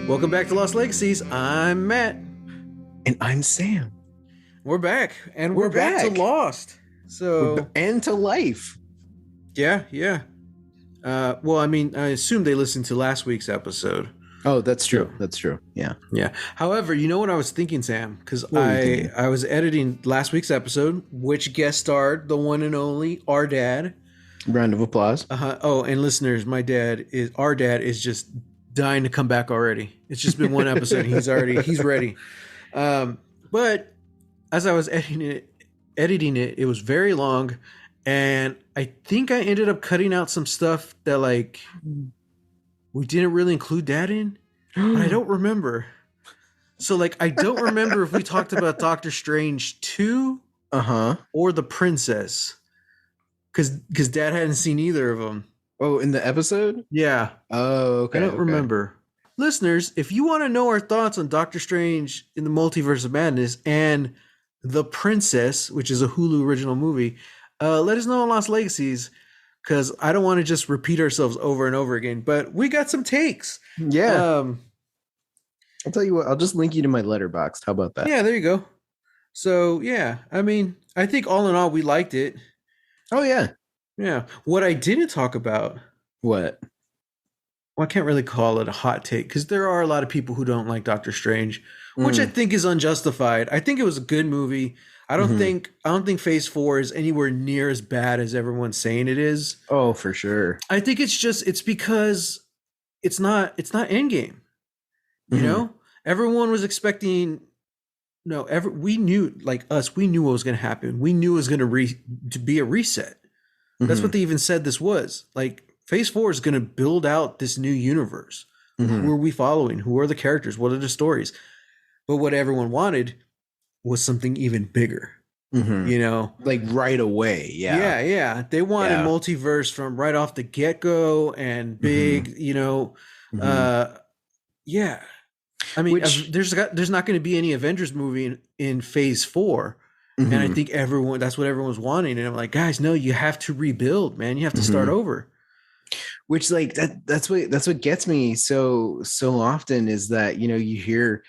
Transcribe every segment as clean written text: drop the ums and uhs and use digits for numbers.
Welcome back to Lost Legacies. I'm Matt. And I'm Sam. We're back, and We're we're back to back. Lost. So, And to life. yeah. Well, I mean, I assume they listened to last week's episode. Oh, that's true. So, That's true. Yeah. yeah. However, you know what I was thinking, Sam? Because What were you thinking? I was editing last week's episode, which guest starred the one and only our dad. Round of applause. Oh, and listeners, our dad is just dying to come back already. It's just been one episode. He's ready. But as I was editing it, it was very long, and I think I ended up cutting out some stuff that like we didn't really include that in, but I don't remember. So like I don't remember if we talked about Doctor Strange 2 or the Princess, because Dad hadn't seen either of them. Oh, in the episode? Yeah. Oh, okay. I don't remember. Listeners, if you want to know our thoughts on Doctor Strange in the Multiverse of Madness and The Princess, which is a Hulu original movie, let us know on Lost Legacies, because I don't want to just repeat ourselves over and over again. But we got some takes. Yeah. I'll tell you what, I'll just link you to my letterbox. How about that? Yeah, there you go. So, yeah, I mean, I think all in all, we liked it. Oh, yeah. Yeah. What I didn't talk about... What? Well, I can't really call it a hot take because there are a lot of people who don't like Doctor Strange, which I think is unjustified. I think it was a good movie. I don't think Phase 4 is anywhere near as bad as everyone's saying it is. Oh, for sure. I think it's because it's not Endgame. You know? Everyone was expecting we knew, like us, we knew what was going to happen. We knew it was going to be a reset. That's what they even said this was. Like, Phase 4 is going to build out this new universe. Who are we following? Who are the characters? What are the stories? But what everyone wanted was something even bigger. You know? Like right away. Yeah. Yeah. They wanted multiverse from right off the get-go and big, yeah. I mean, there's not going to be any Avengers movie in Phase 4. And I think that's what everyone's wanting. And I'm like, guys, no, you have to rebuild, man. You have to start over. Which like that's what gets me so often is that, you hear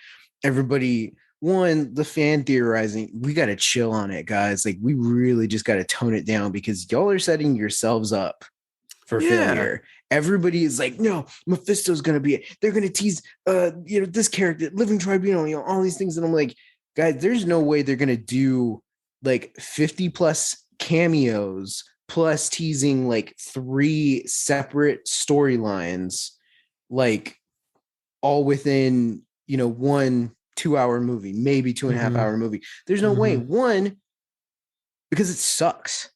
everybody, the fan theorizing, we got to chill on it, guys. Like, we really just got to tone it down because y'all are setting yourselves up for failure. Everybody is like, no, Mephisto's going to be it. They're going to tease, this character, Living Tribunal, all these things. And I'm like, guys, there's no way they're going to do like 50 plus cameos plus teasing like 3 separate storylines, like all within, 1 2-hour movie, maybe 2.5-hour movie. There's no way. One, because it sucks.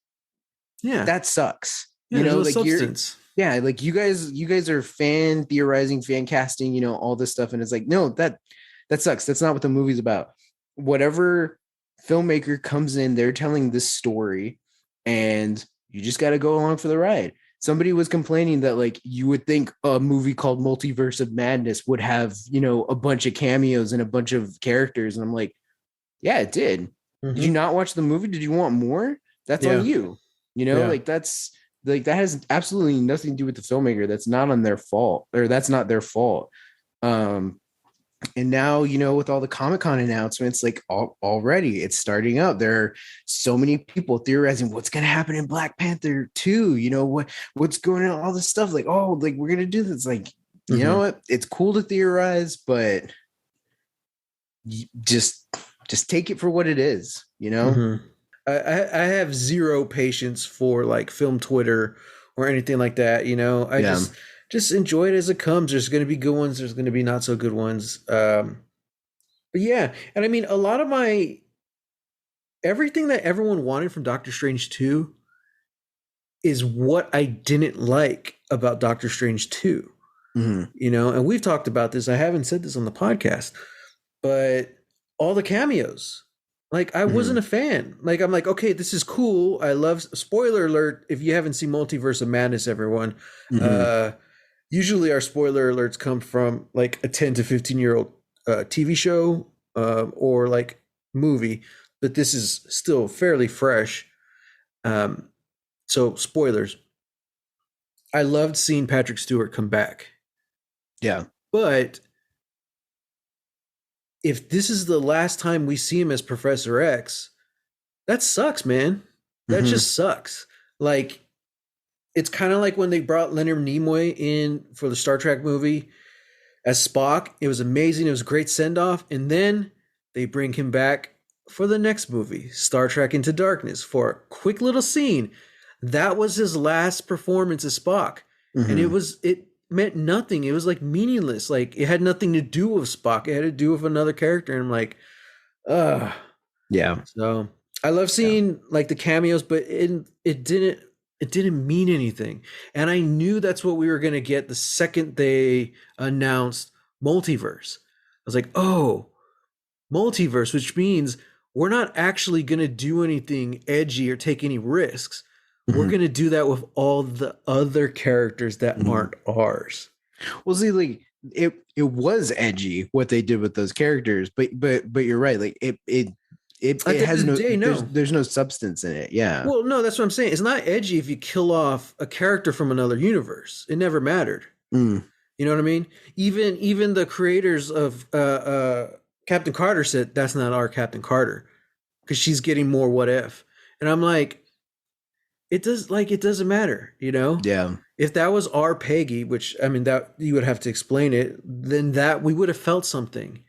Yeah. That sucks. Yeah, like substance. Like you guys are fan theorizing, fan casting, all this stuff. And it's like, no, that sucks. That's not what the movie's about. Whatever filmmaker comes in, they're telling this story and you just got to go along for the ride. Somebody was complaining that like you would think a movie called Multiverse of Madness would have, a bunch of cameos and a bunch of characters. And I'm like, yeah, it did. Did you not watch the movie? Did you want more? That's on you. Like that's like, that has absolutely nothing to do with the filmmaker. That's not on their fault, or that's not their fault. And now, with all the Comic-Con announcements, like already it's starting up. There are so many people theorizing what's going to happen in Black Panther 2, what's going on, all this stuff. Like, oh, like we're going to do this. Like, you know what? It's cool to theorize, but just take it for what it is, I have zero patience for like film Twitter or anything like that. I just enjoy it as it comes. There's going to be good ones. There's going to be not so good ones. But yeah. And I mean, a lot of everything that everyone wanted from Doctor Strange 2 is what I didn't like about Doctor Strange 2. And we've talked about this. I haven't said this on the podcast, but all the cameos, like I wasn't a fan. Like, I'm like, okay, this is cool. I love, spoiler alert, if you haven't seen Multiverse of Madness, everyone, usually our spoiler alerts come from like a 10 to 15-year-old TV show or like movie, but this is still fairly fresh. So spoilers. I loved seeing Patrick Stewart come back. Yeah. But if this is the last time we see him as Professor X, that sucks, man. That Mm-hmm. just sucks. Like, it's kind of like when they brought Leonard Nimoy in for the Star Trek movie as Spock. It was amazing. It was a great send off. And then they bring him back for the next movie, Star Trek Into Darkness, for a quick little scene. That was his last performance as Spock. And Mm-hmm. it meant nothing. It was like meaningless. Like it had nothing to do with Spock. It had to do with another character. And I'm like, ugh. Yeah. So I love Yeah. seeing like the cameos, but it didn't mean anything. And I knew that's what we were gonna get the second they announced multiverse. I was like, oh, multiverse, which means we're not actually gonna do anything edgy or take any risks. We're Mm-hmm. gonna do that with all the other characters that Mm-hmm. aren't ours. Well, see, like it was edgy what they did with those characters, but you're right. Like At it the end has of the no day, no. there's no substance in it. Yeah. Well, no, that's what I'm saying. It's not edgy if you kill off a character from another universe. It never mattered. Mm. You know what I mean? Even the creators of Captain Carter said that's not our Captain Carter because she's getting more what if. And I'm like, it doesn't matter, you know? Yeah. If that was our Peggy, which I mean that you would have to explain it, then that we would have felt something,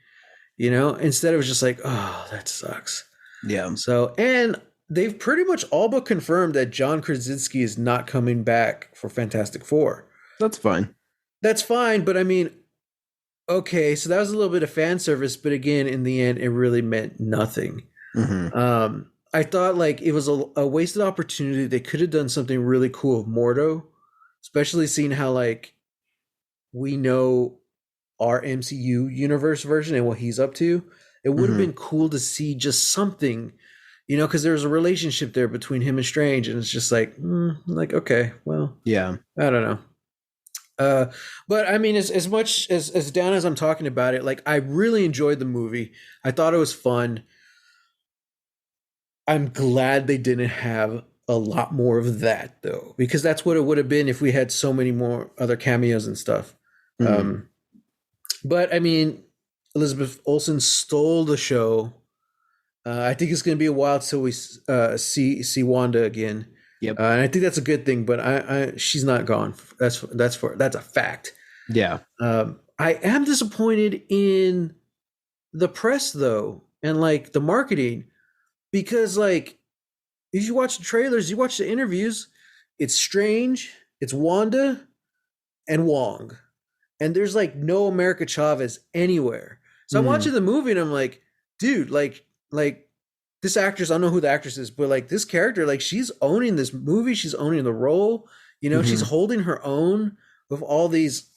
you know? Instead it was just like, oh, that sucks. Yeah. So, and they've pretty much all but confirmed that John Krasinski is not coming back for Fantastic Four. That's fine. That's fine, but I mean, okay, so that was a little bit of fan service, but again, in the end, it really meant nothing. Mm-hmm. I thought like it was a wasted opportunity. They could have done something really cool with Mordo, especially seeing how like we know our MCU universe version and what he's up to. It would have Mm-hmm. been cool to see just something, you know, because there's a relationship there between him and Strange, and it's just like okay, well, Yeah. I don't know. But I mean, as much as down as I'm talking about it, like I really enjoyed the movie. I thought it was fun. I'm glad they didn't have a lot more of that though, because that's what it would have been if we had so many more other cameos and stuff. Mm-hmm. Um, but I mean, Elizabeth Olsen stole the show. I think it's going to be a while till we see Wanda again. Yep. And I think that's a good thing. But she's not gone. That's a fact. Yeah. I am disappointed in the press though, and like the marketing, because like if you watch the trailers, you watch the interviews, it's Strange, it's Wanda, and Wong, and there's like no America Chavez anywhere. So I'm Mm-hmm. watching the movie and I'm like, dude, like this actress, I don't know who the actress is, but like this character, like she's owning this movie, she's owning the role, you know, she's Mm-hmm. holding her own with all these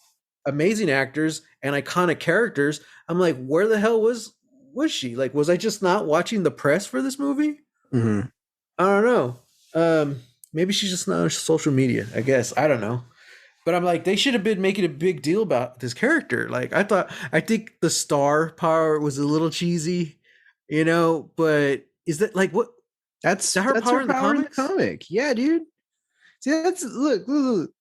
amazing actors and iconic characters. I'm like, where the hell was she? Like, was I just not watching the press for this movie? Mm-hmm. I don't know. Maybe she's just not on social media, I guess. I don't know. But I'm like, they should have been making a big deal about this character. Like, I think the star power was a little cheesy, you know, but is that like what? Is that her That's power her in the power in the comics? comic. Yeah, dude. See, look,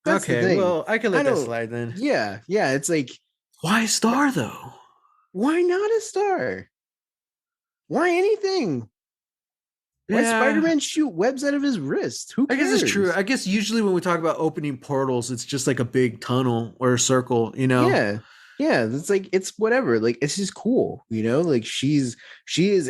that's the Okay, thing. well, I can I let that don't. slide then. Yeah, yeah. It's like, Why star though? why not a star? Why anything? Why Yeah, Spider-Man shoot webs out of his wrist? Who I guess it's true. cares? I guess usually when we talk about opening portals, it's just like a big tunnel or a circle, you know? Yeah. Yeah. It's like it's whatever. Like it's just cool, you know? Like she is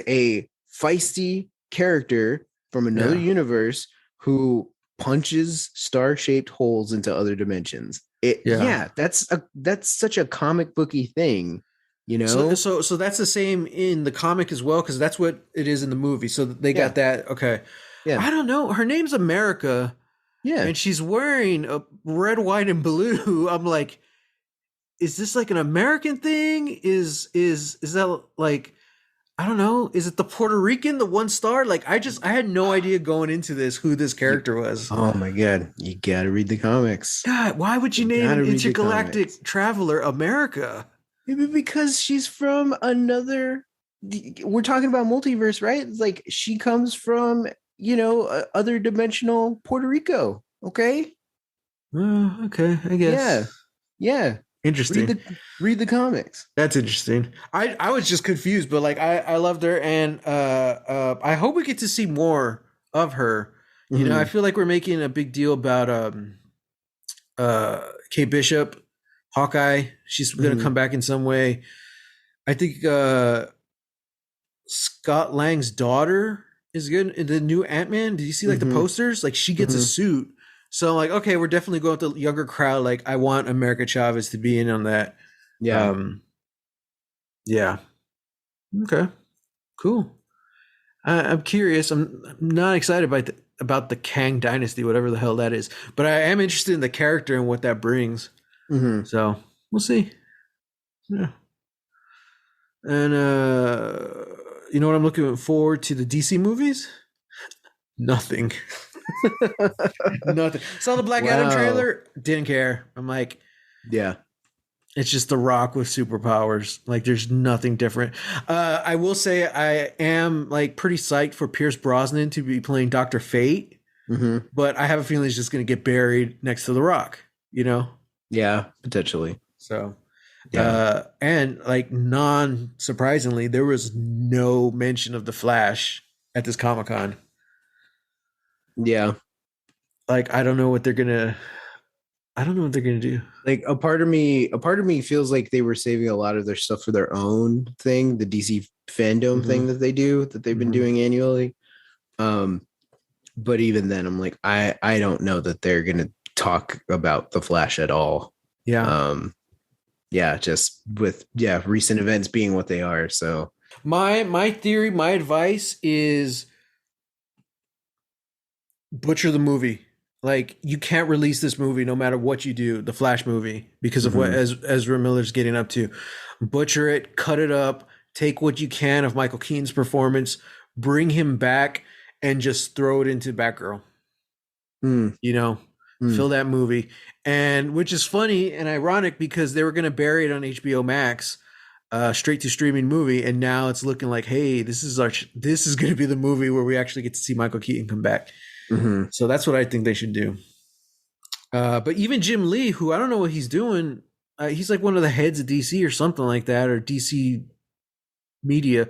a feisty character from another Yeah. universe who punches star-shaped holes into other dimensions. Yeah. That's such a comic booky thing, you So know? so that's the same in the comic as well, because that's what it is in the movie. So they Yeah. got that. Okay. Yeah. I don't know. Her name's America, Yeah. and she's wearing a red, white, and blue. I'm like, is this like an American thing? Is that like, I don't know. Is it the Puerto Rican, the one star? Like I had no idea going into this who this You, character was. oh my god, you gotta read the comics. God, why would you You name gotta read the Intergalactic comics. Traveler America? Maybe because she's from another. We're talking about multiverse, right? It's like she comes from, other dimensional Puerto Rico. Okay. Okay, I Yeah. guess. Yeah. Interesting. Read the comics. That's interesting. I was just confused, but like I loved her, and I hope we get to see more of her. You know, I feel like we're making a big deal about Kate Bishop, Hawkeye. She's gonna come back in some way. I think Scott Lang's daughter is good in the new Ant-Man. Did you see like the posters? Like she gets a suit. So I'm like, okay, we're definitely going with the younger crowd. Like I want America Chavez to be in on that. Yeah. Yeah. Okay. Cool. I'm curious. I'm not excited about the Kang Dynasty, whatever the hell that is, but I am interested in the character and what that brings. So we'll see. Yeah. And you know what I'm looking forward to, the DC movies? Nothing. Nothing. Saw the Black Adam trailer, didn't care. I'm like, yeah. It's just The Rock with superpowers. Like there's nothing different. I will say I am like pretty psyched for Pierce Brosnan to be playing Dr. Fate, but I have a feeling he's just going to get buried next to The Rock, you know? Yeah, potentially. So, and like non-surprisingly, there was no mention of The Flash at this Comic-Con. Yeah. Like, I don't know what they're going to do. Like a part of me feels like they were saving a lot of their stuff for their own thing, the DC fandom thing that they've been doing annually. But even then I'm like, I don't know that they're going to talk about the Flash at all. Yeah. Just with recent events being what they are. So my theory, my advice is butcher the movie. Like you can't release this movie no matter what you do, the Flash movie, because of what Ezra Miller's getting up to. Butcher it, cut it up, take what you can of Michael Keaton's performance, bring him back, and just throw it into Batgirl. You know, fill that movie. And which is funny and ironic because they were going to bury it on HBO Max, straight to streaming movie, and now it's looking like, hey, this is going to be the movie where we actually get to see Michael Keaton come back. So that's what I think they should do. But even Jim Lee, who I don't know what he's doing, he's like one of the heads of DC or something like that, or DC media.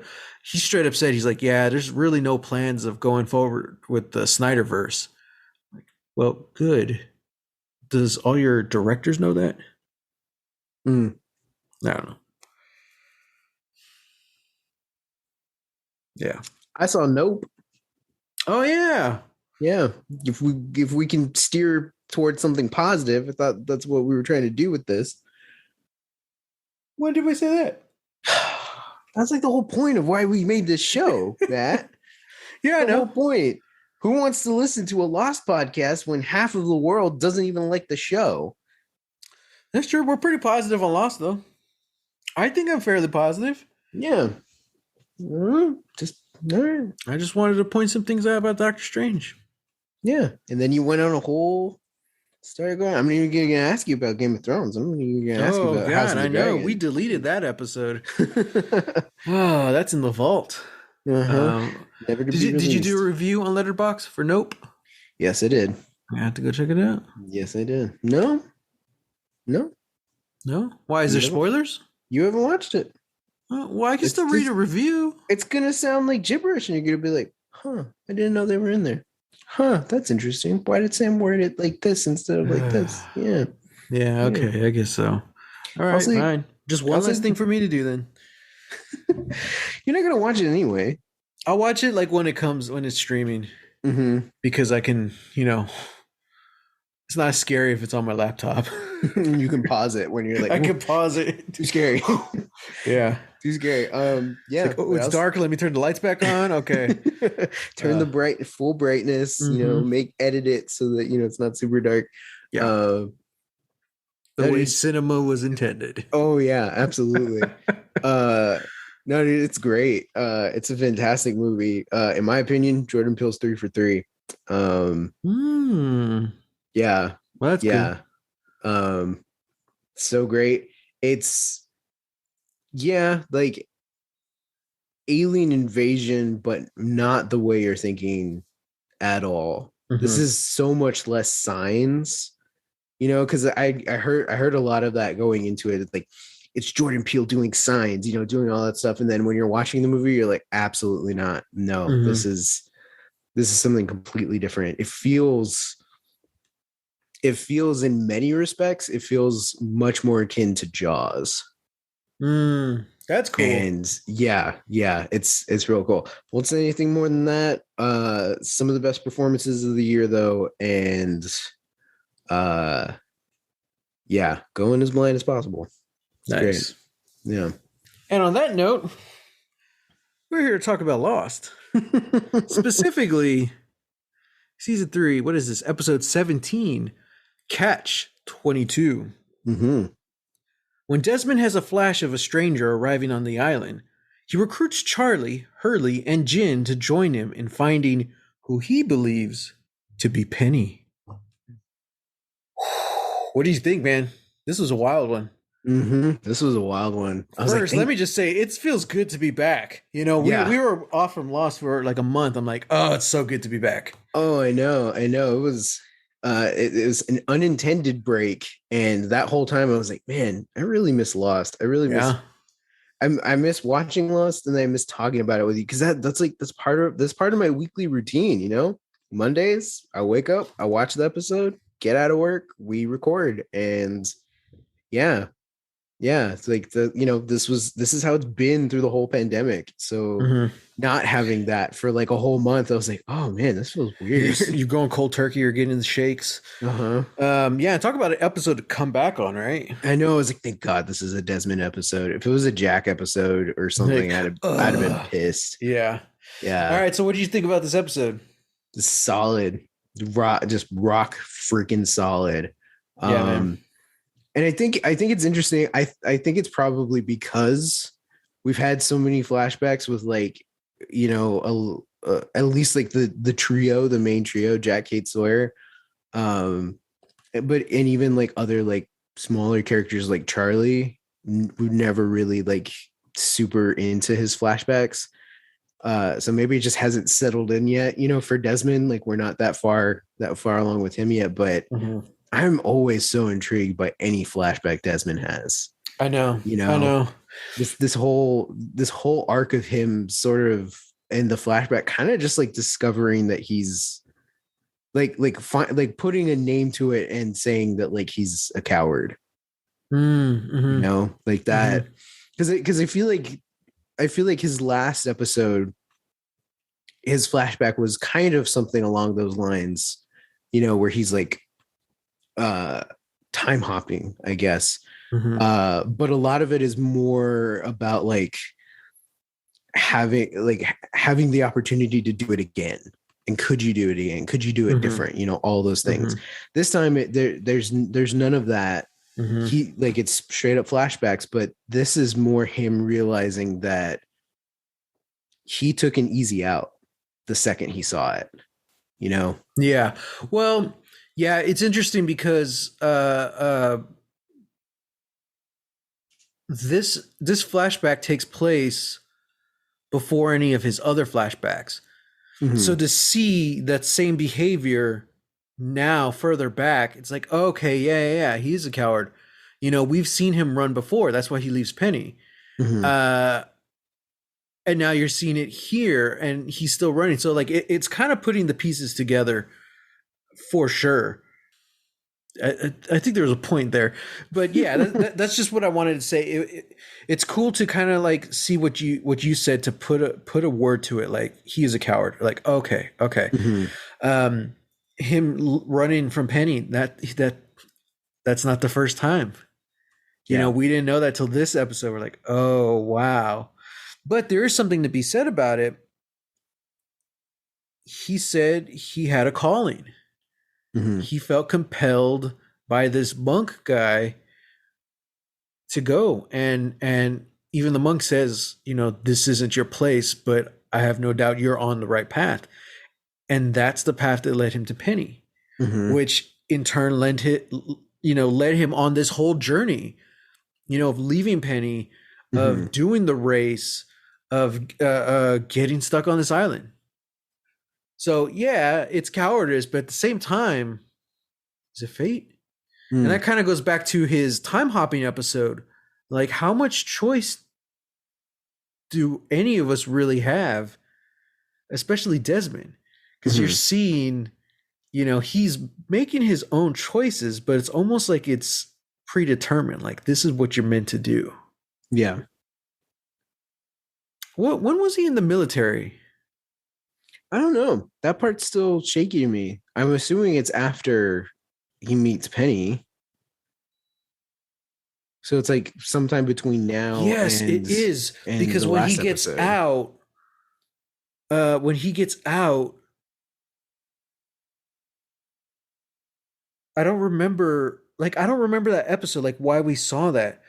He straight up said, he's like, yeah, there's really no plans of going forward with the Snyderverse. Like, well, good. Does all your directors know that? I don't know. Yeah. I saw Nope. Oh yeah. Yeah. If we can steer towards something positive, I thought that's what we were trying to do with this. When did we say that? That's like the whole point of why we made this show, Matt. Yeah, I know. The whole point. Who wants to listen to a Lost podcast when half of the world doesn't even like the show? That's true. We're pretty positive on Lost, though. I think I'm fairly positive. Yeah. Just all right. I just wanted to point some things out about Doctor Strange. Yeah. And then you went on a whole started going. I'm not even going to ask you about Game of Thrones. I'm not even going to ask you about House of the Dragon. We deleted that episode. Oh, that's in the vault. Never did you do a review on Letterboxd for Nope? Yes, I did. I have to go check it out. Yes, I did. No. Why is there spoilers? You haven't watched it. Well, I can still read a review. It's gonna sound like gibberish, and you're gonna be like, "Huh? I didn't know they were in there. Huh? That's interesting. Why did Sam word it like this instead of like this?" Yeah. Yeah. Okay. I guess so. All right. Fine. Just one last thing for me to do then. You're not gonna watch it anyway. I'll watch it like when it's streaming, because I can, it's not scary if it's on my laptop. You can pause it when you're like, I can pause it. Too scary. Yeah, too scary. Yeah. It's, it's dark. Let me turn the lights back on. Okay. Turn the full brightness. Edit it so that it's not super dark. Yeah. The way cinema was intended. Oh yeah, absolutely. No, dude, it's great. It's a fantastic movie. In my opinion, Jordan Peele's 3 for 3. Yeah. Well, that's good. So great. It's like alien invasion, but not the way you're thinking at all. This is so much less science. because I heard a lot of that going into it. It's like it's Jordan Peele doing signs, doing all that stuff, and then when you're watching the movie, you're like, absolutely not. No, Mm-hmm. this is something completely different. It feels in many respects, it feels much more akin to Jaws. That's cool. And yeah, it's real cool. Won't say anything more than that. Some of the best performances of the year though, and uh yeah, going as blind as possible. It's great. Nice. Yeah. And on that note, we're here to talk about Lost. Specifically, season 3, what is this? Episode 17, Catch 22. Mm-hmm. When Desmond has a flash of a stranger arriving on the island, he recruits Charlie, Hurley, and Jin to join him in finding who he believes to be Penny. What do you think, man? This was a wild one. Mm-hmm. This was a wild one. First, let me just say, it feels good to be back. We were off from Lost for like a month. I'm like, oh, it's so good to be back. Oh, I know. It was it was an unintended break, and that whole time I was like, man, I really miss Lost. I really miss. I miss watching Lost, and I miss talking about it with you because that's part of my weekly routine. Mondays I wake up, I watch the episode, get out of work, we record, and yeah, it's like this is how it's been through the whole pandemic. So not having that for like a whole month, I was like, oh man, this feels weird. You're going cold turkey, you're getting the shakes. Yeah, talk about an episode to come back on, right? I know. I was like, thank God this is a Desmond episode. If it was a Jack episode or something, I'd have been pissed. Yeah. All right, so what did you think about this episode? Solid, just rock freaking solid. Yeah, man. And I think it's interesting. I think it's probably because we've had so many flashbacks with like, at least like the trio, the main trio, Jack, Kate, Sawyer, and even like other like smaller characters like Charlie, who never really like super into his flashbacks. So maybe it just hasn't settled in yet. For Desmond, like we're not that far along with him yet, but. I'm always so intrigued by any flashback Desmond has. I know. I know. This whole arc of him sort of in the flashback, kind of just like discovering that he's like putting a name to it and saying that like he's a coward. Like that. Because I feel like his last episode, his flashback was kind of something along those lines, where he's like time hopping, I guess. But a lot of it is more about like having the opportunity to do it again. And could you do it again? Could you do it different? All those things. This time there's none of that. He like it's straight up flashbacks, but this is more him realizing that he took an easy out the second he saw it. Yeah. Well, yeah, it's interesting because this flashback takes place before any of his other flashbacks. So to see that same behavior now further back, it's like, okay, yeah, he's a coward. We've seen him run before. That's why he leaves Penny. And now you're seeing it here, and he's still running. So like, it's kind of putting the pieces together. For sure. I think there was a point there, but yeah, that's just what I wanted to say. It's cool to kind of like see what you said, to put a word to it. Like, he is a coward. Like, okay. Him running from Penny, that's not the first time. We didn't know that till this episode. We're like, oh wow. But there is something to be said about it. He said he had a calling. He felt compelled by this monk guy to go, and even the monk says, this isn't your place, but I have no doubt you're on the right path. And that's the path that led him to Penny, which in turn led him on this whole journey, of leaving Penny, of doing the race, of getting stuck on this island. So yeah, it's cowardice, but at the same time, is it fate? And that kind of goes back to his time hopping episode. Like, how much choice do any of us really have, especially Desmond? Because you're seeing, he's making his own choices, but it's almost like it's predetermined. Like, this is what you're meant to do. Yeah. When was he in the military? I don't know. That part's still shaky to me. I'm assuming it's after he meets Penny. So it's like sometime between now. Yes, it is. Because when he gets out, I don't remember that episode, like why we saw that.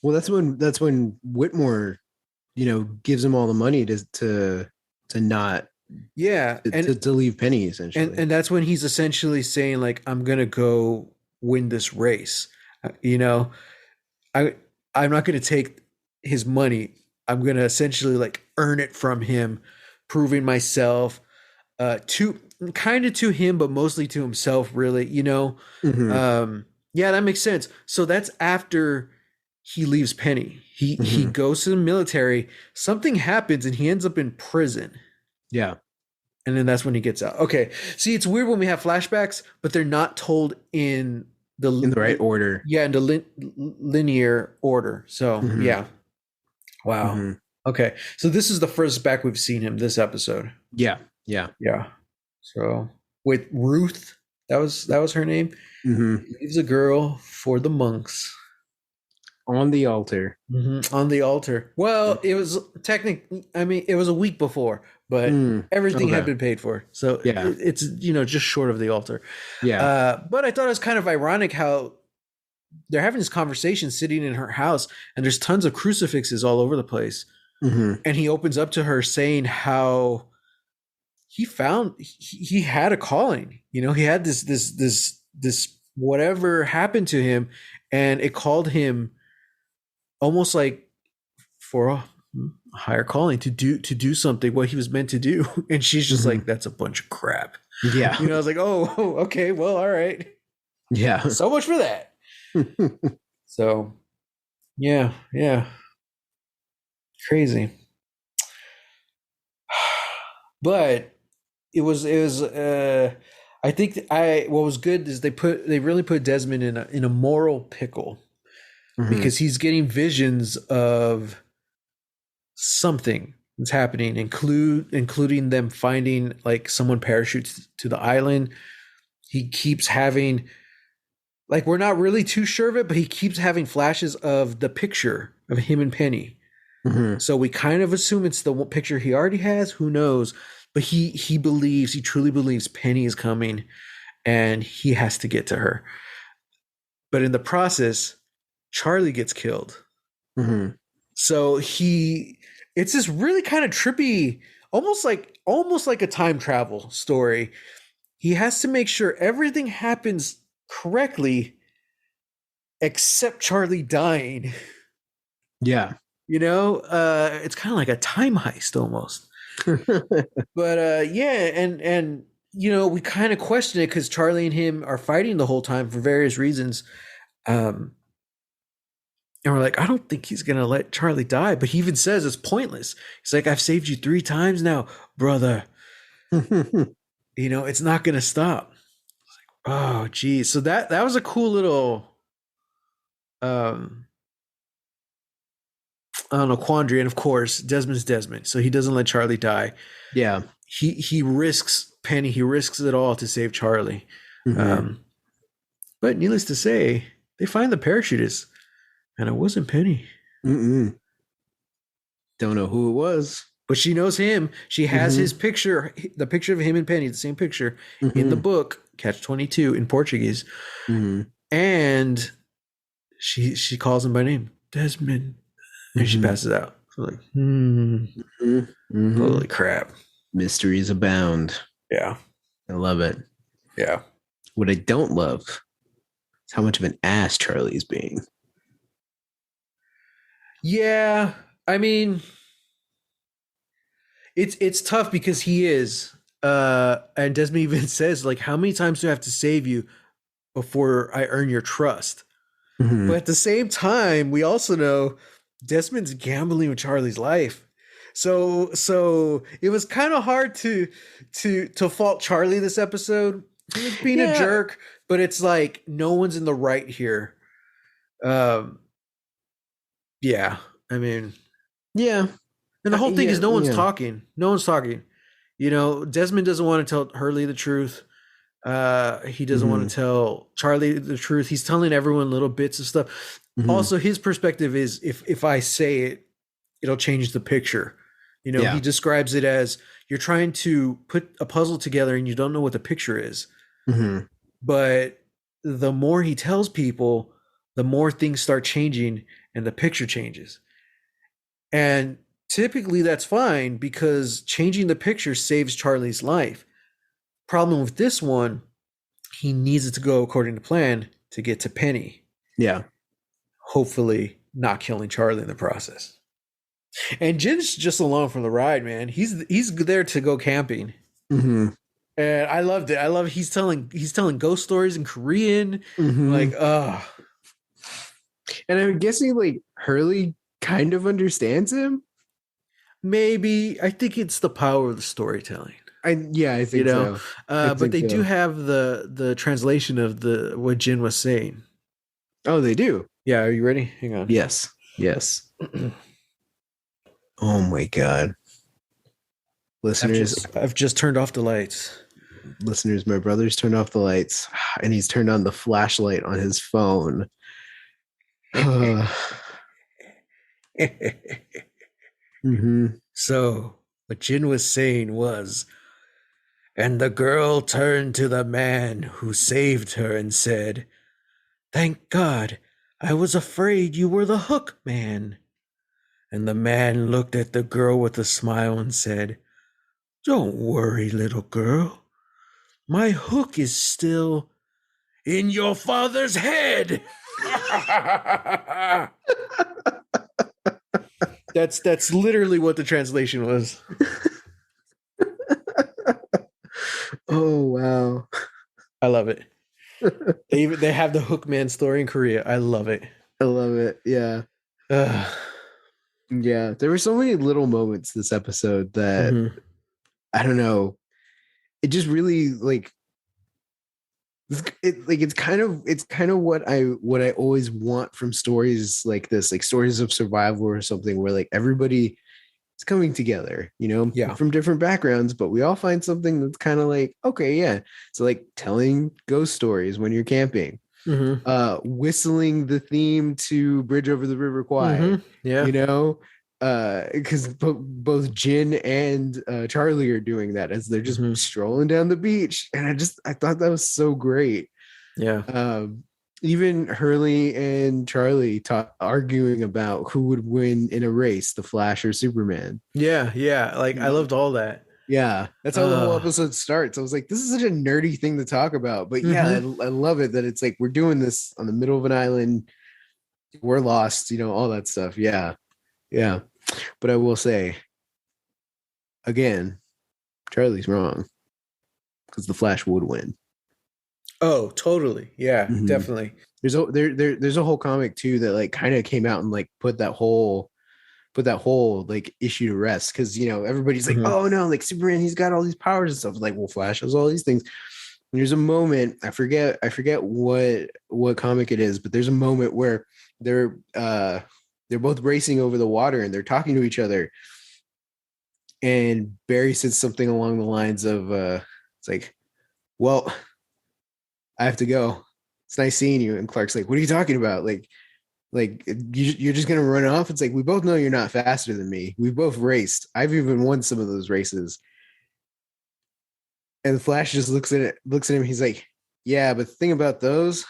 Well, that's when Whitmore, gives him all the money to not to leave Penny, essentially. And that's when he's essentially saying, like, I'm gonna go win this race. I'm not gonna take his money. I'm gonna essentially like earn it from him, proving myself to him, but mostly to himself, really. Yeah, that makes sense. So that's after he leaves Penny. He goes to the military. Something happens and he ends up in prison. Yeah. And then that's when he gets out. Okay. See, it's weird when we have flashbacks, but they're not told in the right order. Yeah, in the linear order. So, yeah. Wow. Okay. So this is the first back we've seen him this episode. Yeah. So with Ruth, that was her name. Leaves a girl for the monks. On the altar. On the altar. Well, it was it was a week before, but everything had been paid for. So it's, just short of the altar. Yeah. But I thought it was kind of ironic how they're having this conversation sitting in her house and there's tons of crucifixes all over the place. And he opens up to her saying how he had a calling, he had this whatever happened to him, and it called him almost like for a higher calling to do something what he was meant to do. And she's just like, that's a bunch of crap. Yeah. I was like, oh, okay, well, all right. Yeah. So much for that. So yeah. Crazy. But it was I think what was good is they really put Desmond in a moral pickle. Because he's getting visions of something that's happening, including them finding like someone parachutes to the island. He keeps having, like, we're not really too sure of it, but he keeps having flashes of the picture of him and Penny. So we kind of assume it's the picture he already has. Who knows? But he truly believes Penny is coming and he has to get to her. But in the process, Charlie gets killed. So it's this really kind of trippy, almost like a time travel story. He has to make sure everything happens correctly except Charlie dying. Yeah. It's kind of like a time heist almost. But yeah, and we kind of question it because Charlie and him are fighting the whole time for various reasons. And we're like, I don't think he's going to let Charlie die. But he even says it's pointless. He's like, I've saved you 3 times now, brother. It's not going to stop. Like, oh, geez. So that was a cool little, I don't know, quandary. And of course, Desmond's Desmond. So he doesn't let Charlie die. Yeah. He risks Penny. He risks it all to save Charlie. But needless to say, they find the parachutist. And it wasn't Penny. Don't know who it was. But she knows him. She has his picture, the picture of him and Penny, the same picture in the book, Catch-22 in Portuguese. And she calls him by name, Desmond. And she passes out. So like, holy crap. Mysteries abound. Yeah. I love it. Yeah. What I don't love is how much of an ass Charlie's being. Yeah, I mean, it's tough because he is. And Desmond even says, like, how many times do I have to save you before I earn your trust? Mm-hmm. But at the same time, we also know Desmond's gambling with Charlie's life. So it was kind of hard to fault Charlie this episode. He was being a Yeah, jerk, but it's like no one's in the right here. Um, yeah, I mean, yeah, and the whole thing is yeah, no one's yeah. talking. No one's talking. You know, Desmond doesn't want to tell Hurley the truth. He doesn't want Mm-hmm. to tell Charlie the truth. He's telling everyone little bits of stuff. Mm-hmm. Also, his perspective is if I say it, it'll change the picture. You know, he Yeah. describes it as you're trying to put a puzzle together and you don't know what the picture is. Mm-hmm. But the more he tells people, the more things start changing and the picture changes. And typically that's fine because changing the picture saves Charlie's life. Problem with this one, he needs it to go according to plan to get to Penny. Yeah. Hopefully not killing Charlie in the process. And Jin's just along for the ride, man. He's there to go camping. Mm-hmm. And I loved it. I love he's telling ghost stories in Korean. Mm-hmm. Like, And I'm guessing like Hurley kind of understands him. maybe I think it's the power of the storytelling. I You think know, so. I but think they do so. have the translation of the what Jin was saying. Oh, they do. Yeah, are you ready? Hang on. Yes. Yes. Oh my god. Listeners, I've just turned off the lights. listeners, my brother's turned off the lights and he's turned on the flashlight on his phone. Mm-hmm. So what Jin was saying was, and the girl turned to the man who saved her and said, "Thank God, I was afraid you were the hook man." And the man looked at the girl with a smile and said, "Don't worry, little girl. My hook is still in your father's head." That's literally what the translation was. Oh wow. I love it. They have the Hookman story in Korea. I love it. I love it. Yeah. Ugh. Yeah. There were so many little moments this episode that Mhm. I don't know. It just really like it's kind of what I always want from stories like this, like stories of survival or something where like everybody is coming together, you know, Yeah. from different backgrounds, but we all find something that's kind of like, okay, yeah. So like telling ghost stories when you're camping, Mhm. whistling the theme to Bridge Over the River Kwai, Mhm. Yeah. you know, because both Jin and Charlie are doing that as they're just Mhm. strolling down the beach, and I thought that was so great. Yeah. Even Hurley and Charlie arguing about who would win in a race, the Flash or Superman. Yeah. Yeah. Like You I know? loved all that. Yeah, that's how the whole episode starts. I was like, this is such a nerdy thing to talk about, but yeah, Mhm. I love it that it's like we're doing this on the middle of an island. We're lost, you know, all that stuff. Yeah, yeah. But I will say, again, Charlie's wrong because the Flash would win. Oh, totally. Yeah, Mhm. definitely. There's a whole comic too that like kind of came out and like put that whole like issue to rest because you know everybody's like, Mhm. oh no, like Superman, he's got all these powers and stuff. Like, well, Flash has all these things. And there's a moment I forget what comic it is, but there's a moment where they're both racing over the water and they're talking to each other, and Barry says something along the lines of it's like, well, I have to go. It's nice seeing you. And Clark's like, what are you talking about? Like you're just gonna run off? It's like, we both know you're not faster than me. We both raced. I've even won some of those races. And the Flash just looks at him. He's like, yeah, but the thing about those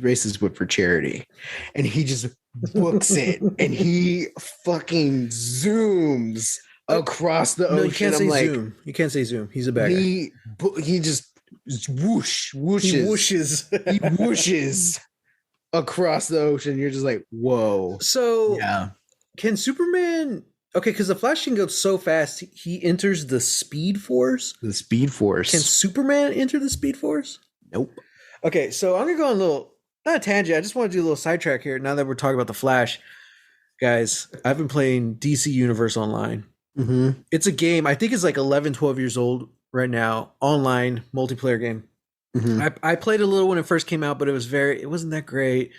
races were for charity. And he just books it and he fucking zooms across the No, you ocean. can't I'm say like, zoom. You can't say zoom. He's a bad guy. he just whoosh He whooshes. whooshes. He whooshes across the ocean. You're just like, whoa. So, Yeah. can Superman Okay, because the Flash can go so fast, he enters the Speed Force. The Speed Can Force. Superman enter the Speed Force? Nope. Okay, so I'm gonna go on a little, not a tangent. I just want to do a little sidetrack here. Now that we're talking about the Flash, guys, I've been playing DC Universe Online. Mm-hmm. It's a game. I think it's like 11, 12 years old right now. Online multiplayer game. Mm-hmm. I played a little when it first came out, but it wasn't that great.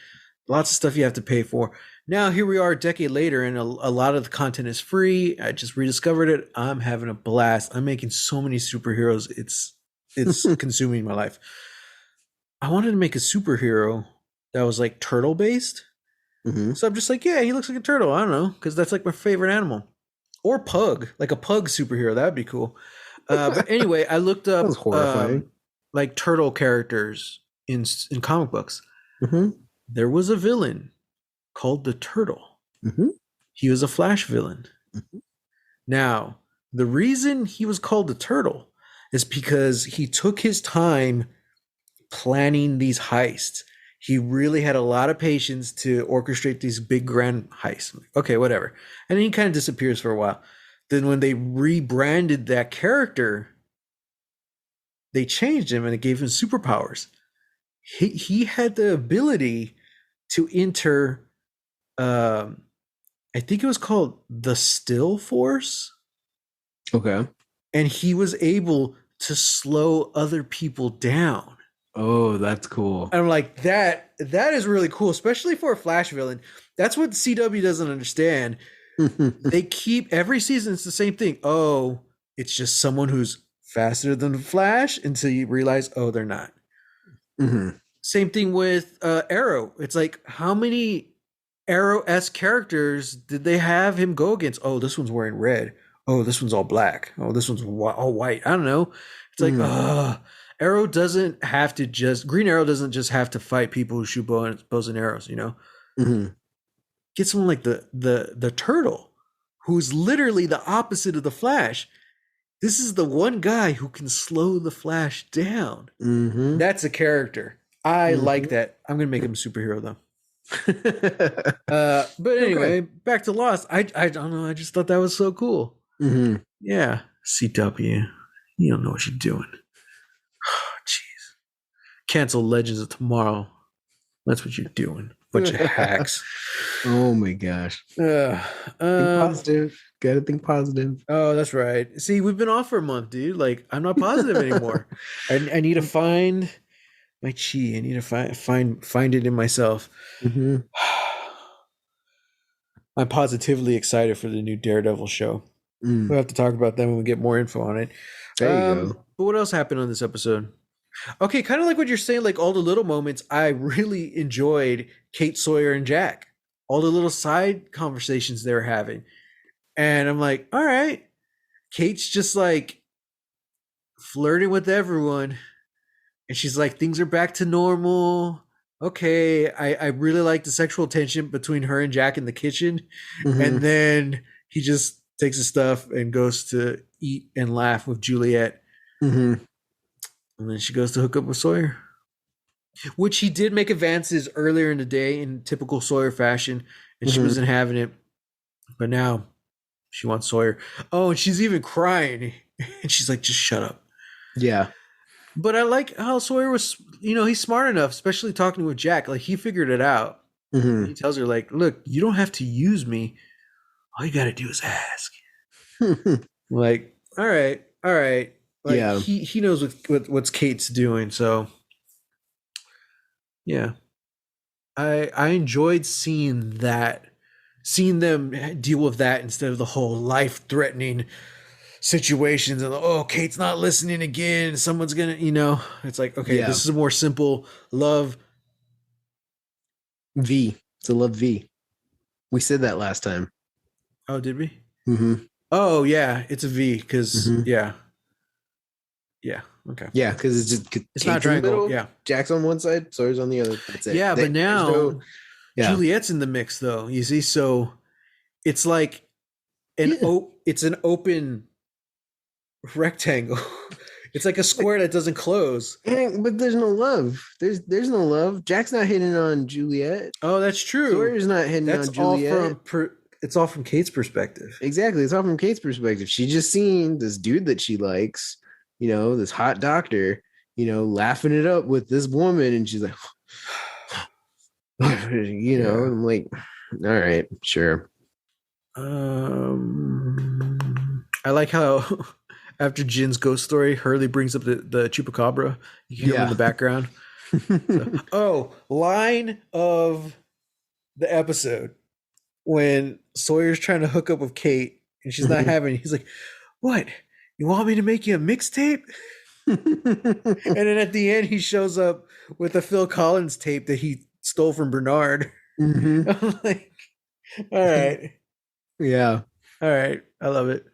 Lots of stuff you have to pay for. Now here we are a decade later, and a lot of the content is free. I just rediscovered it. I'm having a blast. I'm making so many superheroes. It's consuming my life. I wanted to make a superhero that was like turtle based. Mm-hmm. So I'm just like, yeah, he looks like a turtle. I don't know, because that's like my favorite animal. Or pug, like a pug superhero. That would be cool. But anyway, I looked That up was horrifying. like turtle characters in comic books. Mm-hmm. There was a villain called the Turtle. Mm-hmm. He was a Flash villain. Mm-hmm. Now, the reason he was called the Turtle is because he took his time planning these heists. He really had a lot of patience to orchestrate these big grand heists. Okay, whatever. And then he kind of disappears for a while. Then when they rebranded that character, they changed him and it gave him superpowers. He had the ability to enter I think it was called the Still Force. Okay. And he was able to slow other people down. Oh, that's cool. And I'm like, that is really cool, especially for a Flash villain. That's what CW doesn't understand. They keep every season, it's the same thing. Oh, it's just someone who's faster than Flash until you realize, oh, they're not. Mm-hmm. Same thing with Arrow. It's like, how many Arrow-esque characters did they have him go against? Oh, this one's wearing red. Oh, this one's all black. Oh, this one's all white. I don't know. It's like, Arrow doesn't have to Green Arrow doesn't just have to fight people who shoot bows and arrows, you know? Mm-hmm. Get someone like the Turtle, who's literally the opposite of the Flash. This is the one guy who can slow the Flash down. Mm-hmm. That's a character. I like that. I'm going to make him a superhero, though. But anyway, back to Lost. I don't know. I just thought that was so cool. Mm-hmm. Yeah, CW, you don't know what you're doing. Jeez, cancel Legends of Tomorrow. That's what you're doing. Bunch of hacks. Oh my gosh. Think positive. Gotta think positive. Oh, that's right. See, we've been off for a month, dude. Like, I'm not positive anymore. I need to find my chi. I need to find it in myself. Mm-hmm. I'm positively excited for the new Daredevil show. We'll have to talk about that when we get more info on it. There you go. But what else happened on this episode? Okay, kind of like what you're saying, like all the little moments. I really enjoyed Kate, Sawyer, and Jack. All the little side conversations they were having. And I'm like, all right. Kate's just like flirting with everyone. And she's like, things are back to normal. Okay. I really like the sexual tension between her and Jack in the kitchen. Mm-hmm. And then he just takes his stuff and goes to eat and laugh with Juliet. Mm-hmm. And then she goes to hook up with Sawyer. Which he did make advances earlier in the day in typical Sawyer fashion. And she wasn't having it. But now she wants Sawyer. Oh, and she's even crying. And she's like, just shut up. Yeah. But I like how Sawyer was, he's smart enough, especially talking with Jack. Like, he figured it out. Mm-hmm. He tells her, like, look, you don't have to use me. All you got to do is ask. Like, all right. Like, yeah. He knows what's Kate's doing. So, yeah. I enjoyed seeing them deal with that instead of the whole life-threatening situations and Kate's not listening again, someone's gonna, it's like, okay, this is a more simple love V. It's a love V. We said that last time. Oh, did we? Mm-hmm. Oh yeah, it's a V because yeah, okay, yeah, because it's just it's not triangle. Yeah, Jack's on one side, Sawyer's on the other. That's it. Yeah, but now Juliet's in the mix though, you see, so it's like it's an open rectangle. It's like a square that doesn't close. But there's no love. There's no love. Jack's not hitting on Juliet. Oh, that's true. Sawyer's not hitting on Juliet. All from it's all from Kate's perspective. Exactly. It's all from Kate's perspective. She just seen this dude that she likes, this hot doctor, laughing it up with this woman. And she's like, I'm like, all right, sure. I like how after Jin's ghost story, Hurley brings up the chupacabra. You can hear him in the background. So, line of the episode when Sawyer's trying to hook up with Kate and she's not having it. He's like, "What? You want me to make you a mixtape?" And then at the end, he shows up with a Phil Collins tape that he stole from Bernard. I'm like, all right. Yeah. All right. I love it.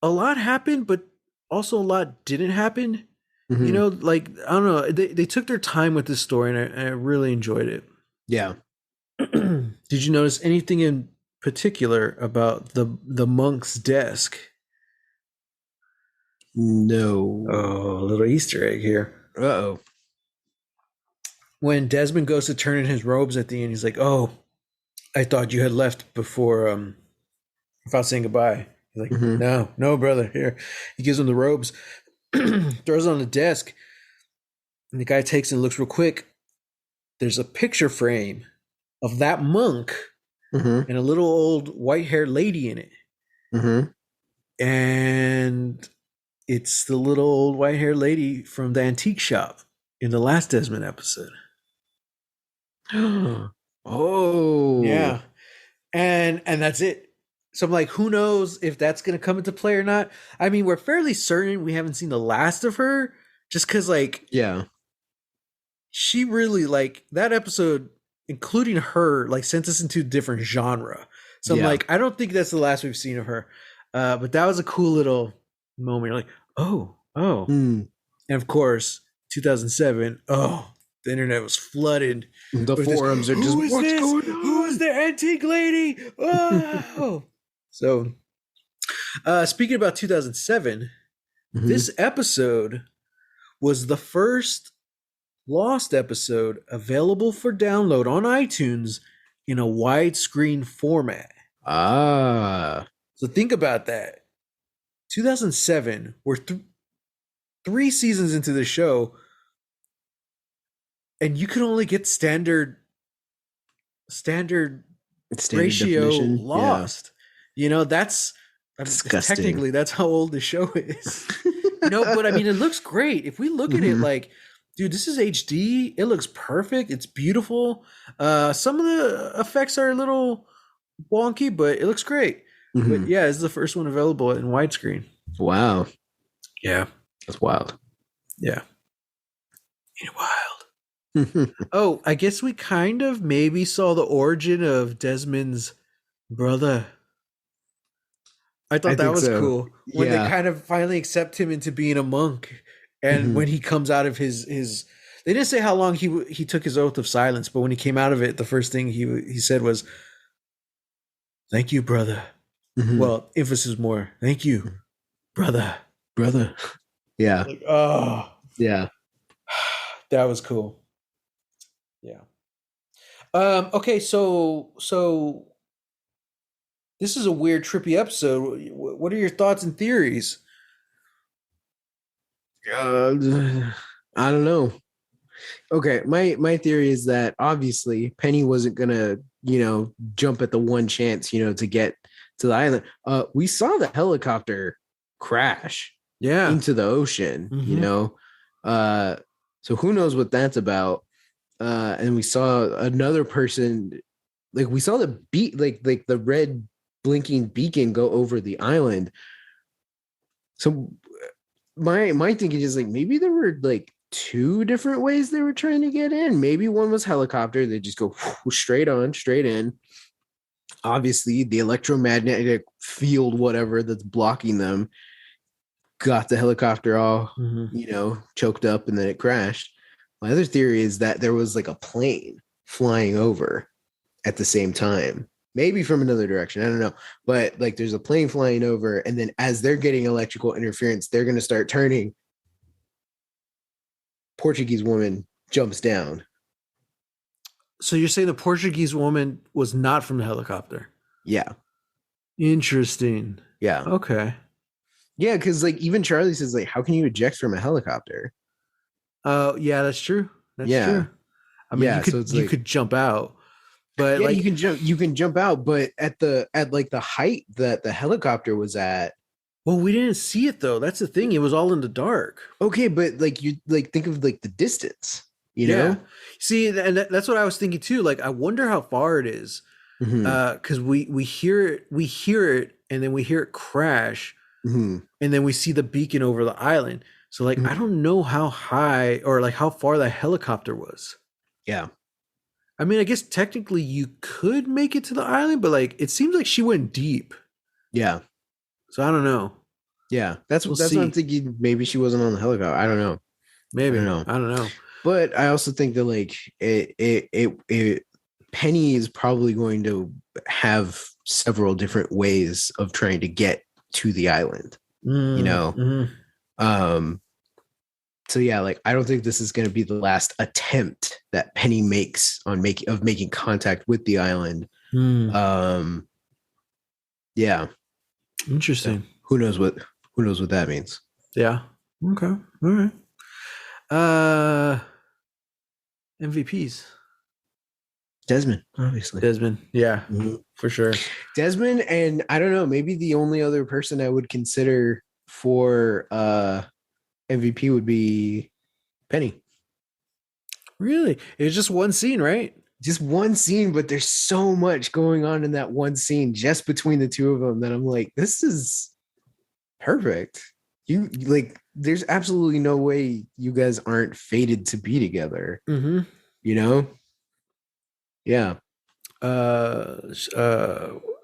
A lot happened, but also a lot didn't happen. Like, I don't know. They took their time with this story, and I really enjoyed it. Yeah. Did you notice anything in particular about the monk's desk? No. Oh, a little Easter egg here. Uh-oh. When Desmond goes to turn in his robes at the end, he's like, "Oh, I thought you had left before without saying goodbye." He's like, no, brother. Here. He gives him the robes, throws it on the desk, and the guy takes it and looks real quick. There's a picture frame of that monk and a little old white-haired lady in it. And it's the little old white-haired lady from the antique shop in the last Desmond episode. Oh. Yeah. And that's it. So I'm like, who knows if that's going to come into play or not? I mean, we're fairly certain we haven't seen the last of her just because, like, she really, like, that episode, including her, like, sent us into a different genre. So I'm like, I don't think that's the last we've seen of her. But that was a cool little moment. You're like, oh. And of course, 2007, the internet was flooded. The forums are just, what's going on? Who is the antique lady? Oh. So, speaking about 2007, this episode was the first Lost episode available for download on iTunes in a widescreen format. So think about that. 2007, we're 3 seasons into the show, and you could only get standard ratio definition. Lost. That's disgusting. Technically, that's how old the show is. But I mean, it looks great. If we look at it like, dude, this is HD. It looks perfect. It's beautiful. Some of the effects are a little wonky, but it looks great. But yeah, it's the first one available in widescreen. Wow. Yeah. That's wild. Yeah. Ain't it wild? Oh, I guess we kind of maybe saw the origin of Desmond's brother. I thought that was cool when they kind of finally accept him into being a monk, and when he comes out of his they didn't say how long he took his oath of silence, but when he came out of it, the first thing he said was, "Thank you, brother." Well, emphasis more, "Thank you, brother." Yeah. Like, oh yeah, that was cool. Yeah. Okay, so this is a weird, trippy episode. What are your thoughts and theories? I don't know. Okay, my theory is that obviously Penny wasn't gonna, jump at the one chance, to get to the island. We saw the helicopter crash into the ocean, so who knows what that's about. And we saw another person, like we saw the like the red blinking beacon go over the island. So my thinking is like maybe there were like 2 different ways they were trying to get in. Maybe one was helicopter, they just go straight in. Obviously, the electromagnetic field, whatever that's blocking them, got the helicopter all, choked up, and then it crashed. My other theory is that there was like a plane flying over at the same time, maybe from another direction. I don't know. But like there's a plane flying over, and then as they're getting electrical interference, they're going to start turning. Portuguese woman jumps down. So you're saying the Portuguese woman was not from the helicopter? Yeah. Interesting. Yeah. Okay. Yeah, because like even Charlie says, like, how can you eject from a helicopter? Yeah, that's true. That's Yeah. true. I mean, Yeah. So it's you like, could jump out, but yeah, like, you can jump out, but at like the height that the helicopter was at. well, we didn't see it though. That's the thing. It was all in the dark. Okay, but like you like think of like the distance, you Yeah. know? See, and that's what I was thinking too. Like, I wonder how far it is. Mm-hmm. Because we hear it, and then we hear it crash, Mm-hmm. and then we see the beacon over the island. So like, I Mm-hmm. don't know how high or like how far the helicopter was. Yeah. I mean, I guess technically you could make it to the island, but like, it seems like she went deep. Yeah. So I don't know. Yeah. We'll That's what I'm see. thinking. Maybe she wasn't on the helicopter. I don't know. I don't Maybe. know. I don't know. But I also think that like Penny is probably going to have several different ways of trying to get to the island, you know? Mm-hmm. So yeah, like I don't think this is going to be the last attempt that Penny makes on making contact with the island. Mm. Um, yeah. Interesting. So who knows what that means. Yeah. Okay. All right. Uh, MVPs. Desmond, obviously. Desmond. Yeah, Mhm. for sure. Desmond, and I don't know, maybe the only other person I would consider for MVP would be Penny. Really? It was just one scene, right? Just one scene, but there's so much going on in that one scene just between the two of them that I'm like, this is perfect. You like, there's absolutely no way you guys aren't fated to be together. Mm-hmm. You know? Yeah.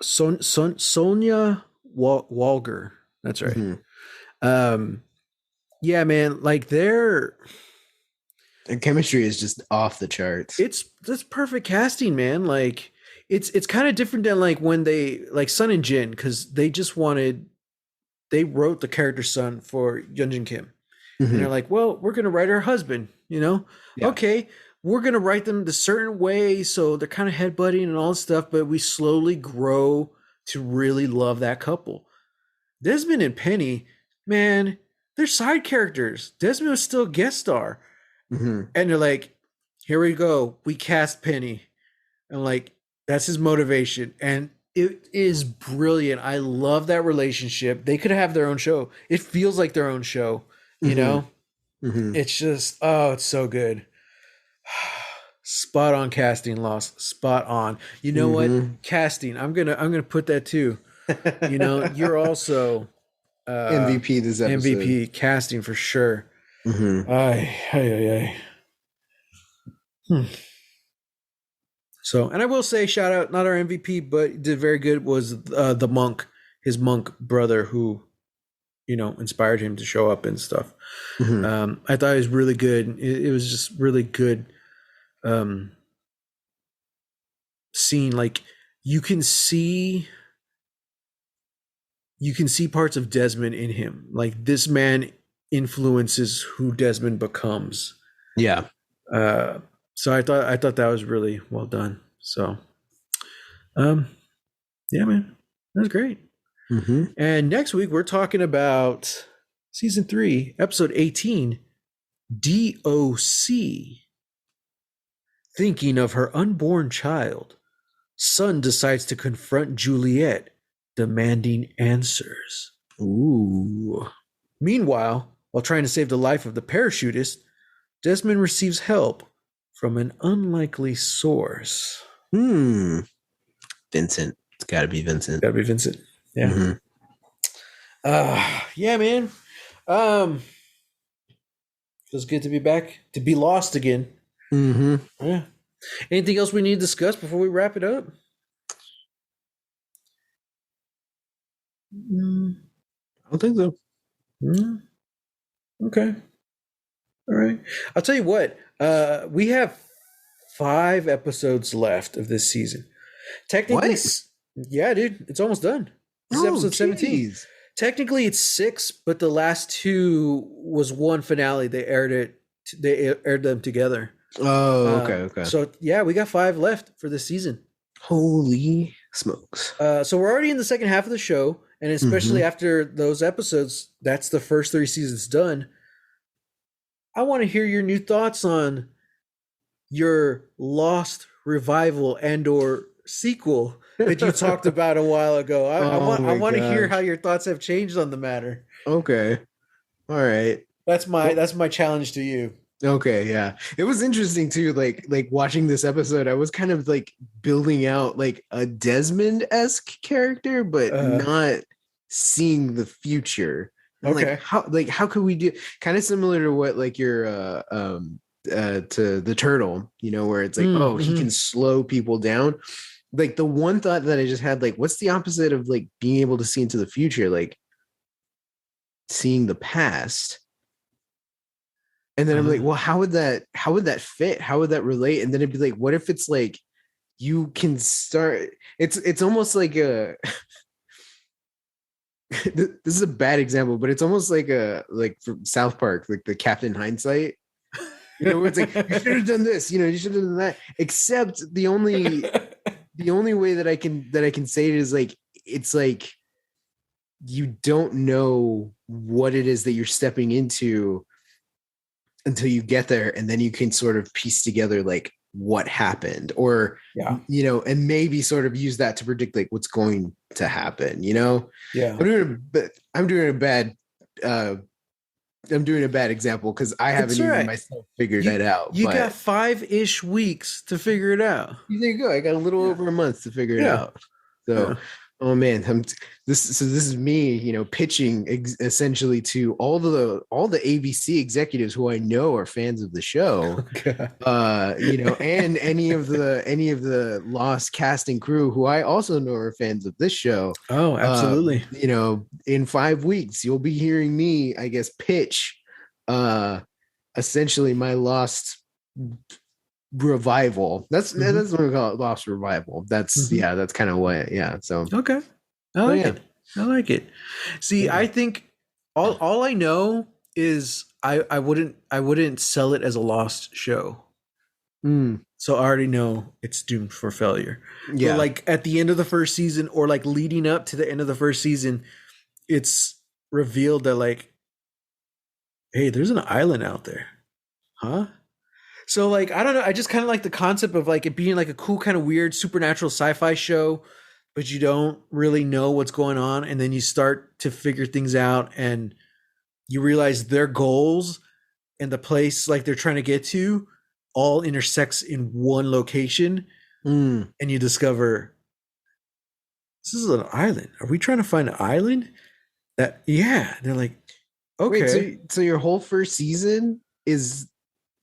Sonia Walger. That's right. Mm-hmm. Um, yeah, man. Like their chemistry is just off the charts. that's perfect casting, man. Like it's kind of different than like when they like Sun and Jin, because they wrote the character Sun for Yunjin Kim. Mm-hmm. And they're like, well, we're gonna write her husband, you know? Yeah. Okay, we're gonna write them the certain way, so they're kind of headbutting and all this stuff, but we slowly grow to really love that couple. Desmond and Penny, man, they're side characters. Desmond was still a guest star. Mm-hmm. And they're like, here we go. We cast Penny. And like, that's his motivation. And it is brilliant. I love that relationship. They could have their own show. It feels like their own show, you know? Mm-hmm. It's just, oh, it's so good. Spot on casting, Lost. Spot on. You know what? Casting. I'm gonna put that too. You know, you're also MVP this episode. MVP casting for sure. Mm-hmm. So, and I will say, shout out, not our MVP, but did very good, was the monk, his monk brother, who, you know, inspired him to show up and stuff. Mm-hmm. I thought it was really good. It was just really good scene. Like you can see parts of Desmond in him. Like this man influences who Desmond becomes. Yeah. So I thought that was really well done. So, yeah, man, that was great. Mm-hmm. And next week we're talking about season 3, episode 18, DOC. Thinking of her unborn child, Sun decides to confront Juliet, demanding answers. Ooh. Meanwhile, while trying to save the life of the parachutist, Desmond receives help from an unlikely source. Vincent. It's got to be Vincent. Got to be Vincent. Yeah. Mm-hmm. Yeah, man. Feels good to be back, to be lost again. Mm-hmm. Yeah. Anything else we need to discuss before we wrap it up? I don't think so. Okay. All right. I'll tell you what. We have 5 episodes left of this season. Technically, yeah, dude, it's almost done. This is episode 17. Technically, it's 6, but the last 2 was one finale. They aired them together. Oh, okay. So yeah, we got 5 left for this season. Holy smokes. So we're already in the second half of the show, and especially Mm-hmm. after those episodes, that's the first 3 seasons done. I want to hear your new thoughts on your Lost revival and or sequel that you talked about a while ago. Oh I my want to hear how gosh. your thoughts have changed on the matter. Okay. All right. Well, That's my challenge to you. okay, yeah. It was interesting too, like watching this episode, I was kind of like building out like a Desmond-esque character, but Uh, not seeing the future. I'm okay. like how could we do kind of similar to what like your to the turtle, you know, where it's like, oh, he Mm-hmm. can slow people down. Like the one thought that I just had, like, what's the opposite of like being able to see into the future? Like seeing the past. And then I'm like, well, how would that fit? How would that relate? And then it'd be like, what if it's like you can start it's almost like a this is a bad example, but it's almost like a like from South Park, like the Captain Hindsight, you know, where it's like you should have done this, you know, you should have done that. Except the only way that I can say it is like it's like you don't know what it is that you're stepping into until you get there, and then you can sort of piece together like what happened, or Yeah. you know, and maybe sort of use that to predict like what's going to happen, you know. Yeah. I'm doing a bad uh I'm doing a bad example because I haven't It's all even right. myself figured that out. You got But 5-ish weeks to figure it out. there you go. I got a little Yeah. over a month to figure it Yeah. out. So, Yeah. oh man, this is me, you know, pitching essentially to all the ABC executives who I know are fans of the show, Okay. you know, and any of the Lost cast and crew who I also know are fans of this show. Oh, absolutely. You know, in 5 weeks you'll be hearing me, I guess, pitch essentially my Lost revival. Mm-hmm. That's what we call it, Lost revival. That's Mm-hmm. yeah, that's kind of what, yeah. So Okay. I so like yeah. it. I like it. See, Yeah. I think all I know is I wouldn't sell it as a lost show. Mm, So I already know it's doomed for failure. But yeah. like at the end of the first season or like leading up to the end of the first season, it's revealed that like, hey, there's an island out there. Huh? So like I don't know, I just kind of like the concept of like it being like a cool kind of weird supernatural sci-fi show, but you don't really know what's going on and then you start to figure things out and you realize their goals and the place like they're trying to get to all intersects in one location Mm. and you discover this is an island. Are we trying to find an island? That yeah, they're like Wait, so okay. so your whole first season is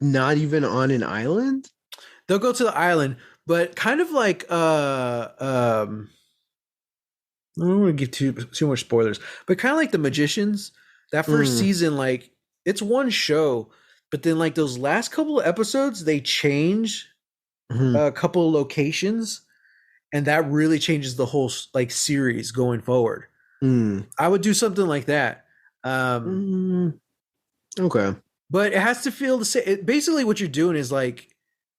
not even on an island? They'll go to the island, but kind of like I don't want to give too much spoilers, but kind of like the Magicians. That first Mm. season, like it's one show, but then like those last couple of episodes, they change Mm. a couple of locations, and that really changes the whole like series going forward. Mm. I would do something like that, um, Mm. Okay. but it has to feel the same. Basically, what you're doing is like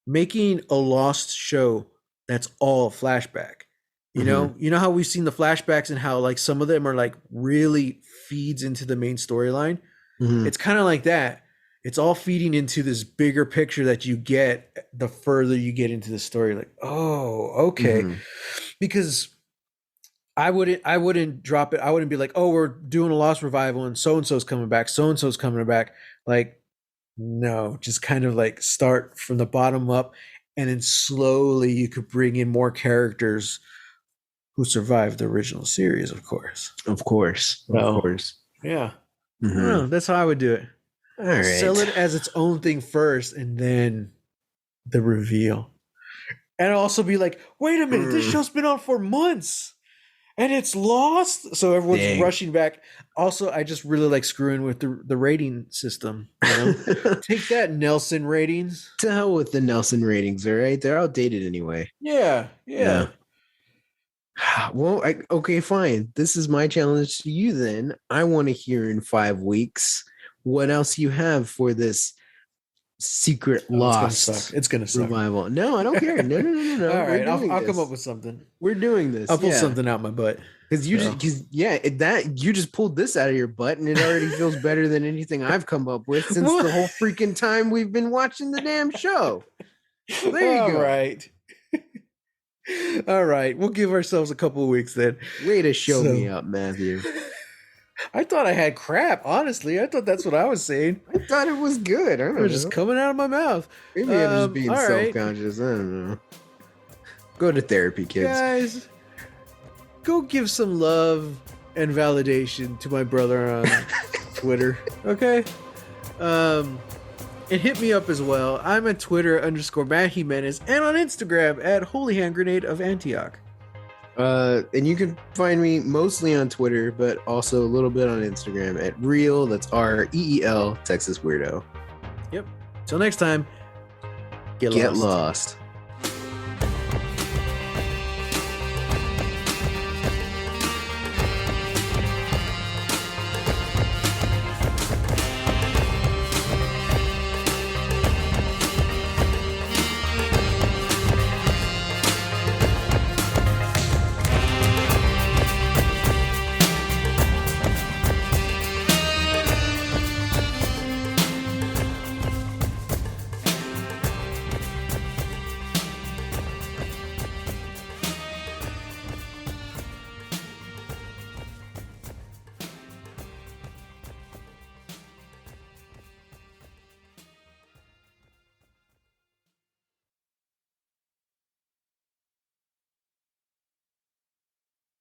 making a lost show that's all flashback. Mm-hmm. You know how we've seen the flashbacks and how like some of them are like really feeds into the main storyline. Mm-hmm. It's kind of like that. It's all feeding into this bigger picture that you get the further you get into the story. Like, oh, okay. Mm-hmm. Because I wouldn't drop it. I wouldn't be like, oh, we're doing a Lost revival and so's coming back, so and so's coming back. Like, no, just kind of like start from the bottom up, and then slowly you could bring in more characters who survived the original series, of course. Of course. Of So course. yeah, I don't Mm-hmm. know. That's how I would do it. All Sell right. it as its own thing first, and then the reveal. And also be like, wait a minute, this Mm. show's been on for months and it's lost. So everyone's Dang. rushing back. Also, I just really like screwing with the rating system. You know, take that, Nelson ratings. To hell with the Nelson ratings, all right? They're outdated anyway. Yeah, yeah. Well, okay, fine. This is my challenge to you then. I want to hear in 5 weeks what else you have for this secret Oh, lost it's gonna suck. revival. No, I don't care. No. All right, I'll come up with something. We're doing this. I'll pull something out my butt. Because you just pulled this out of your butt, and it already feels better than anything I've come up with since the whole freaking time we've been watching the damn show. There you go. All right. We'll give ourselves a couple of weeks then. Way to show me up, Matthew. I thought I had crap. Honestly, I thought that's what I was saying. I thought it was good. I don't know. Just coming out of my mouth. Maybe I'm just being self-conscious. I don't know. Go to therapy, kids. Guys, go give some love and validation to my brother on Twitter. Okay? And hit me up as well. I'm at Twitter _Matt Jimenez and on Instagram at Holy Hand Grenade of Antioch. And you can find me mostly on Twitter, but also a little bit on Instagram at Reel. That's REEL Texas Weirdo. Yep. Till next time. Get lost.